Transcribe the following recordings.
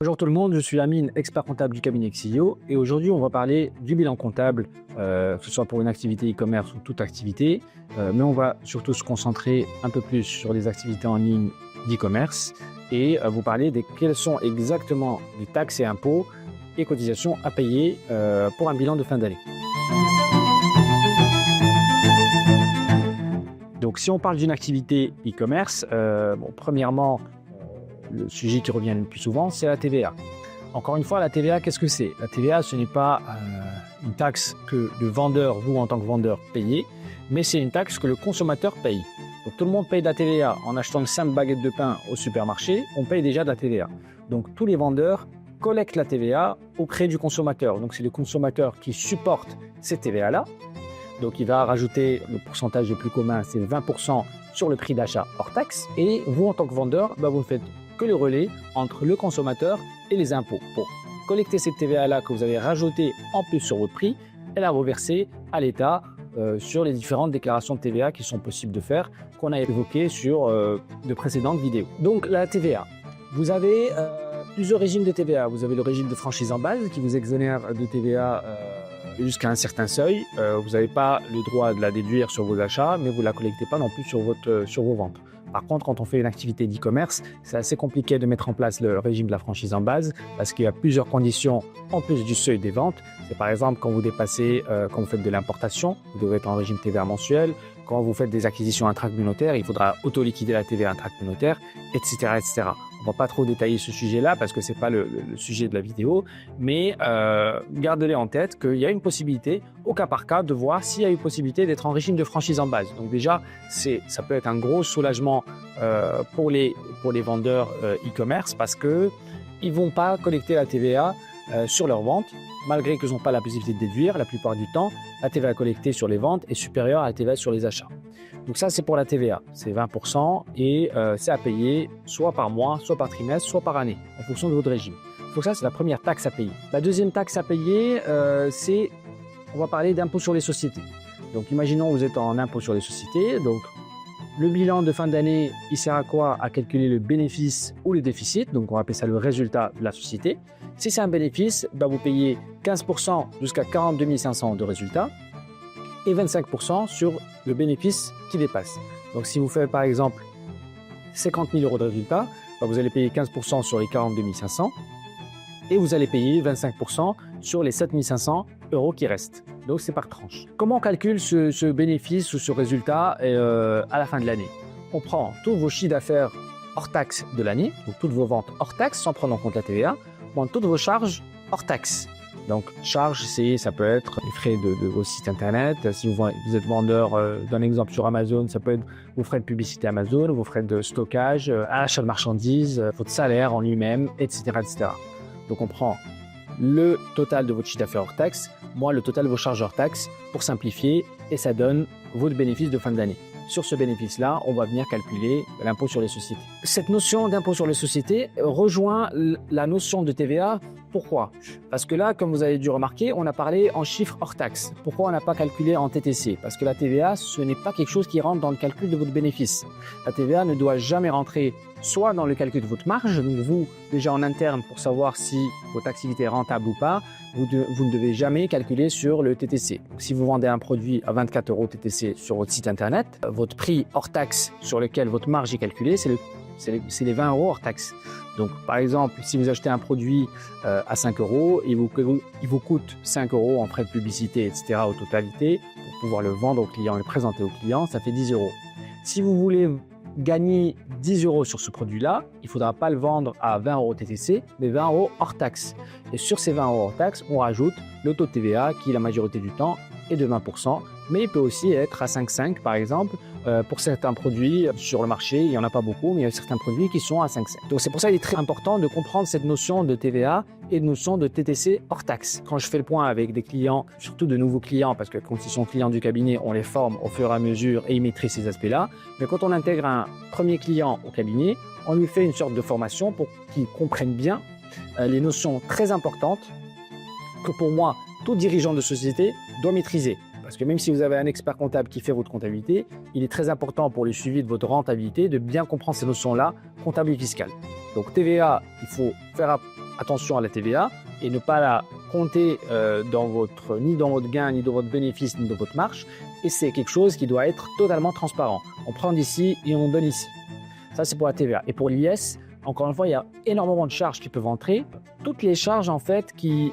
Bonjour tout le monde, je suis Amine, expert comptable du cabinet Xio et aujourd'hui on va parler du bilan comptable, que ce soit pour une activité e-commerce ou toute activité, mais on va surtout se concentrer un peu plus sur les activités en ligne d'e-commerce et vous parler de quelles sont exactement les taxes et impôts et cotisations à payer pour un bilan de fin d'année. Donc si on parle d'une activité e-commerce, premièrement, le sujet qui revient le plus souvent, c'est la TVA. Encore une fois, la TVA, qu'est-ce que c'est? La TVA, ce n'est pas une taxe que le vendeur, vous en tant que vendeur, payez, mais c'est une taxe que le consommateur paye. Donc tout le monde paye de la TVA. En achetant une simple baguette de pain au supermarché, on paye déjà de la TVA. Donc tous les vendeurs collectent la TVA auprès du consommateur. Donc c'est le consommateur qui supporte cette TVA-là. Donc il va rajouter le pourcentage le plus commun, c'est 20% sur le prix d'achat hors taxe. Et vous, en tant que vendeur, vous ne faites que le relais entre le consommateur et les impôts pour collecter cette TVA-là que vous avez rajoutée en plus sur votre prix et la reverser à l'État sur les différentes déclarations de TVA qui sont possibles de faire, qu'on a évoquées sur de précédentes vidéos. Donc la TVA, vous avez plusieurs régimes de TVA. Vous avez le régime de franchise en base qui vous exonère de TVA jusqu'à un certain seuil. Vous n'avez pas le droit de la déduire sur vos achats, mais vous ne la collectez pas non plus sur vos ventes. Par contre, quand on fait une activité d'e-commerce, c'est assez compliqué de mettre en place le régime de la franchise en base parce qu'il y a plusieurs conditions en plus du seuil des ventes. C'est par exemple quand vous dépassez, quand vous faites de l'importation, vous devez être en régime TVA mensuel. Quand vous faites des acquisitions intracommunautaires, il faudra auto-liquider la TVA intracommunautaire, etc., etc. On ne va pas trop détailler ce sujet-là parce que ce n'est pas le sujet de la vidéo, mais gardez-les en tête qu'il y a une possibilité, au cas par cas, de voir s'il y a une possibilité d'être en régime de franchise en base. Donc déjà, ça peut être un gros soulagement pour les vendeurs e-commerce parce qu'ils ne vont pas collecter la TVA sur leurs ventes, malgré qu'ils n'ont pas la possibilité de déduire. La plupart du temps, la TVA collectée sur les ventes est supérieure à la TVA sur les achats. Donc ça, c'est pour la TVA, c'est 20% et c'est à payer soit par mois, soit par trimestre, soit par année, en fonction de votre régime. Donc ça, c'est la première taxe à payer. La deuxième taxe à payer, on va parler d'impôt sur les sociétés. Donc imaginons que vous êtes en impôt sur les sociétés, donc le bilan de fin d'année, il sert à quoi? À calculer le bénéfice ou le déficit, donc on va appeler ça le résultat de la société. Si c'est un bénéfice, vous payez 15% jusqu'à 42 500 de résultat et 25% sur le bénéfice qui dépasse. Donc si vous faites par exemple 50 000 euros de résultat, vous allez payer 15% sur les 42 500 et vous allez payer 25% sur les 7 500 euros qui restent. Donc c'est par tranche. Comment on calcule ce bénéfice ou ce résultat à la fin de l'année? On prend tous vos chiffres d'affaires hors taxe de l'année, donc toutes vos ventes hors taxe sans prendre en compte la TVA, toutes vos charges hors taxe. Donc charges, ça peut être les frais de vos sites internet. Si vous êtes vendeur d'un exemple sur Amazon, ça peut être vos frais de publicité Amazon, vos frais de stockage, achat de marchandises, votre salaire en lui-même, etc., etc. Donc on prend le total de votre chiffre d'affaires hors taxe, moins le total de vos charges hors taxe pour simplifier et ça donne votre bénéfice de fin d'année. Sur ce bénéfice-là, on va venir calculer l'impôt sur les sociétés. Cette notion d'impôt sur les sociétés rejoint la notion de TVA. Pourquoi? Parce que là, comme vous avez dû remarquer, on a parlé en chiffres hors taxe. Pourquoi on n'a pas calculé en TTC? Parce que la TVA, ce n'est pas quelque chose qui rentre dans le calcul de votre bénéfice. La TVA ne doit jamais rentrer soit dans le calcul de votre marge, donc vous, déjà en interne, pour savoir si votre activité est rentable ou pas, vous ne devez jamais calculer sur le TTC. Donc, si vous vendez un produit à 24 € TTC sur votre site internet, votre prix hors taxe sur lequel votre marge est calculée, c'est les 20 € hors taxe. Donc, par exemple, si vous achetez un produit à 5 €, il vous coûte 5 € en frais de publicité, etc. au totalité, pour pouvoir le vendre au client et le présenter au client, ça fait 10 €. Si vous voulez gagner 10 € sur ce produit-là, il ne faudra pas le vendre à 20 € TTC, mais 20 € hors taxe. Et sur ces 20 € hors taxe, on rajoute le taux de TVA qui, la majorité du temps, est de 20%, mais il peut aussi être à 5,5 par exemple. Pour certains produits sur le marché, il n'y en a pas beaucoup, mais il y a certains produits qui sont à 5,5. Donc c'est pour ça qu'il est très important de comprendre cette notion de TVA et de notion de TTC hors taxe. Quand je fais le point avec des clients, surtout de nouveaux clients, parce que quand ils sont clients du cabinet, on les forme au fur et à mesure et ils maîtrisent ces aspects-là. Mais quand on intègre un premier client au cabinet, on lui fait une sorte de formation pour qu'il comprenne bien les notions très importantes que pour moi, tout dirigeant de société doit maîtriser. Parce que même si vous avez un expert comptable qui fait votre comptabilité, il est très important pour le suivi de votre rentabilité de bien comprendre ces notions-là, comptables et fiscales. Donc TVA, il faut faire attention à la TVA et ne pas la compter ni dans votre gain, ni dans votre bénéfice, ni dans votre marge. Et c'est quelque chose qui doit être totalement transparent. On prend d'ici et on donne ici. Ça, c'est pour la TVA. Et pour l'IS, encore une fois, il y a énormément de charges qui peuvent entrer. Toutes les charges, en fait, qui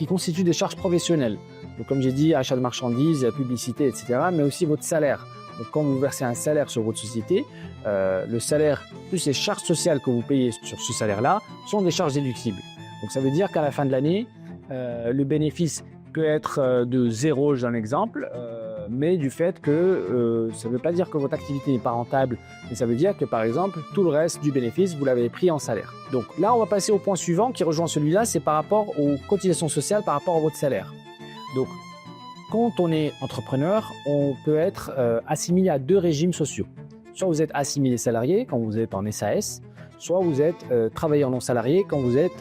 constituent des charges professionnelles. Donc, comme j'ai dit, achat de marchandises, publicité, etc., mais aussi votre salaire. Donc, quand vous versez un salaire sur votre société, le salaire plus les charges sociales que vous payez sur ce salaire-là sont des charges déductibles. Donc, ça veut dire qu'à la fin de l'année, le bénéfice peut être de zéro, j'ai un exemple, mais du fait que ça ne veut pas dire que votre activité n'est pas rentable, mais ça veut dire que, par exemple, tout le reste du bénéfice, vous l'avez pris en salaire. Donc là, on va passer au point suivant qui rejoint celui-là, c'est par rapport aux cotisations sociales par rapport à votre salaire. Donc, quand on est entrepreneur, on peut être assimilé à 2 régimes sociaux. Soit vous êtes assimilé salarié quand vous êtes en SAS, soit vous êtes travailleur non salarié quand vous êtes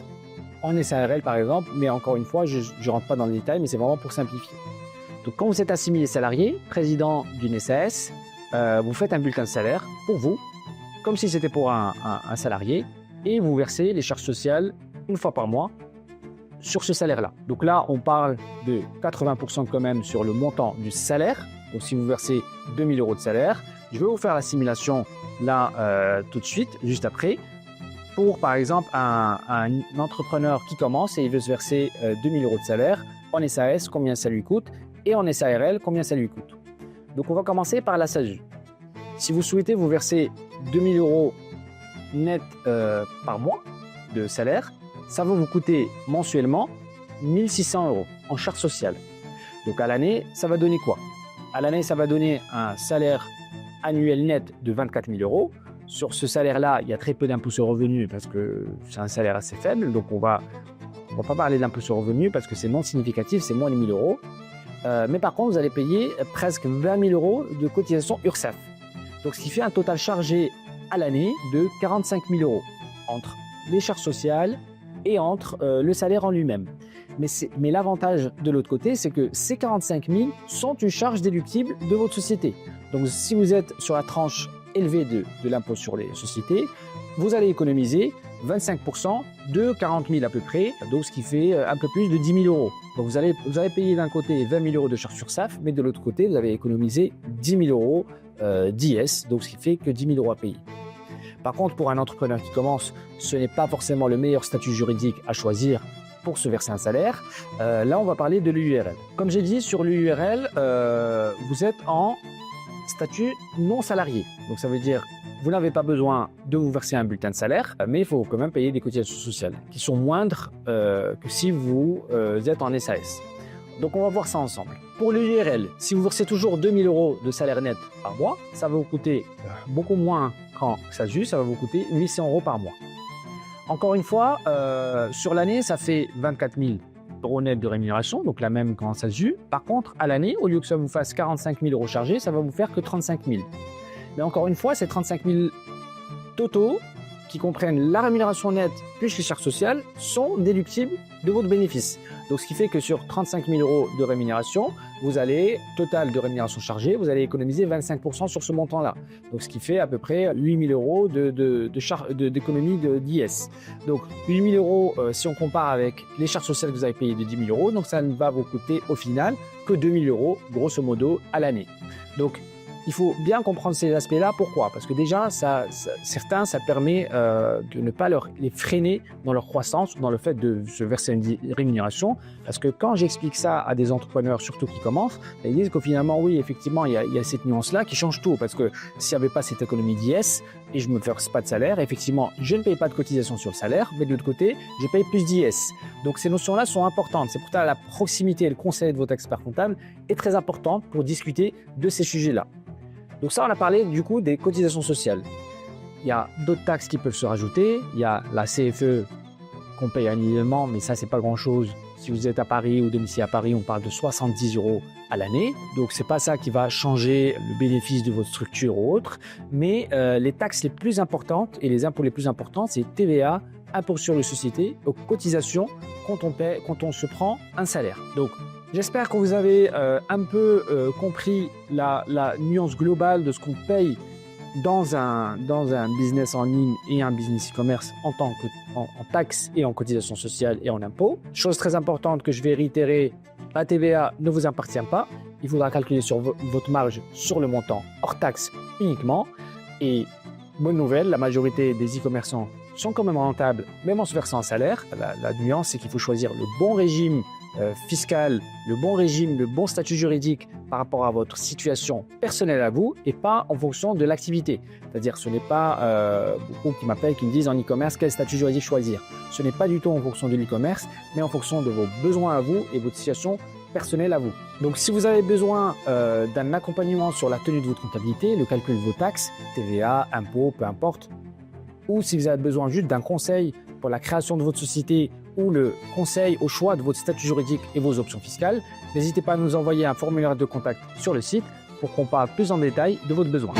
en SARL par exemple, mais encore une fois, je ne rentre pas dans les détails, mais c'est vraiment pour simplifier. Donc quand vous êtes assimilé salarié, président d'une SAS, vous faites un bulletin de salaire pour vous, comme si c'était pour un salarié, et vous versez les charges sociales une fois par mois sur ce salaire-là. Donc là, on parle de 80% quand même sur le montant du salaire. Donc si vous versez 2 000 € de salaire, je vais vous faire la simulation là tout de suite, juste après. Pour par exemple un entrepreneur qui commence et il veut se verser 2 000 € de salaire, en SAS, combien ça lui coûte, et en SARL, combien ça lui coûte. Donc on va commencer par la SASU. Si vous souhaitez vous verser 2 000 € net par mois de salaire, ça va vous coûter mensuellement 1 600 € en charges sociales. Donc à l'année, ça va donner quoi? À l'année, ça va donner un salaire annuel net de 24 000 €. Sur ce salaire-là, il y a très peu d'impôts sur revenu parce que c'est un salaire assez faible. Donc on va pas parler d'impôts sur revenu parce que c'est non significatif, c'est moins de 1 000 €. Mais par contre, vous allez payer presque 20 000 € de cotisation URSSAF. Donc ce qui fait un total chargé à l'année de 45 000 € entre les charges sociales et entre le salaire en lui-même. Mais l'avantage de l'autre côté, c'est que ces 45 000 sont une charge déductible de votre société. Donc si vous êtes sur la tranche élevée de l'impôt sur les sociétés, vous allez économiser 25% de 40 000 à peu près, donc ce qui fait un peu plus de 10 000 €. Donc vous allez payer d'un côté 20 000 € de charges URSSAF, mais de l'autre côté, vous avez économisé 10 000 € d'IS, donc ce qui fait que 10 000 € à payer. Par contre, pour un entrepreneur qui commence, ce n'est pas forcément le meilleur statut juridique à choisir pour se verser un salaire. Là, on va parler de l'URL. Comme j'ai dit, sur l'URL, vous êtes en statut non salarié. Donc ça veut dire vous n'avez pas besoin de vous verser un bulletin de salaire, mais il faut quand même payer des cotisations sociales qui sont moindres que si vous êtes en SAS. Donc on va voir ça ensemble. Pour l'URL, si vous versez toujours 2 000 € de salaire net par mois, ça va vous coûter beaucoup moins qu'en SASU, ça va vous coûter 800 € par mois. Encore une fois, sur l'année, ça fait 24 000 € net de rémunération, donc la même qu'en SASU. Par contre, à l'année, au lieu que ça vous fasse 45 000 € chargés, ça va vous faire que 35 000. Mais encore une fois, ces 35 000 totaux, qui comprennent la rémunération nette plus les charges sociales, sont déductibles de votre bénéfice. Donc ce qui fait que sur 35 000 € de rémunération, vous allez, total de rémunération chargée, vous allez économiser 25% sur ce montant-là. Donc ce qui fait à peu près 8 000 € d'économie d'IS. Donc 8 000 € si on compare avec les charges sociales que vous avez payées de 10 000 €, donc ça ne va vous coûter au final que 2 000 € grosso modo à l'année. Donc il faut bien comprendre ces aspects-là. Pourquoi? Parce que déjà, certains, ça permet de ne pas les freiner dans leur croissance ou dans le fait de se verser une rémunération. Parce que quand j'explique ça à des entrepreneurs, surtout qui commencent, ils disent que finalement, oui, effectivement, il y a cette nuance-là qui change tout. Parce que s'il n'y avait pas cette économie d'IS et je ne me verse pas de salaire, effectivement, je ne paye pas de cotisation sur le salaire, mais de l'autre côté, je paye plus d'IS. Donc ces notions-là sont importantes. C'est pour ça que la proximité et le conseil de votre expert comptable est très importante pour discuter de ces sujets-là. Donc ça, on a parlé du coup des cotisations sociales. Il y a d'autres taxes qui peuvent se rajouter. Il y a la CFE qu'on paye annuellement, mais ça, c'est pas grand-chose. Si vous êtes à Paris ou domicile à Paris, on parle de 70 € à l'année. Donc, c'est pas ça qui va changer le bénéfice de votre structure ou autre. Mais les taxes les plus importantes et les impôts les plus importants, c'est TVA, impôt sur les sociétés, aux cotisations quand on se prend un salaire. Donc, j'espère que vous avez un peu compris la nuance globale de ce qu'on paye dans un business en ligne et un business e-commerce en taxes et en cotisations sociales et en impôts. Chose très importante que je vais réitérer, la TVA ne vous appartient pas. Il faudra calculer sur votre marge sur le montant hors taxe uniquement. Et bonne nouvelle, la majorité des e-commerçants sont quand même rentables, même en se versant un salaire. La nuance, c'est qu'il faut choisir le bon régime fiscal, le bon statut juridique par rapport à votre situation personnelle à vous et pas en fonction de l'activité. C'est-à-dire, ce n'est pas beaucoup qui m'appellent, qui me disent en e-commerce quel statut juridique choisir. Ce n'est pas du tout en fonction de l'e-commerce, mais en fonction de vos besoins à vous et votre situation personnelle à vous. Donc, si vous avez besoin d'un accompagnement sur la tenue de votre comptabilité, le calcul de vos taxes, TVA, impôts, peu importe, ou si vous avez besoin juste d'un conseil pour la création de votre société ou le conseil au choix de votre statut juridique et vos options fiscales, n'hésitez pas à nous envoyer un formulaire de contact sur le site pour qu'on parle plus en détail de votre besoin.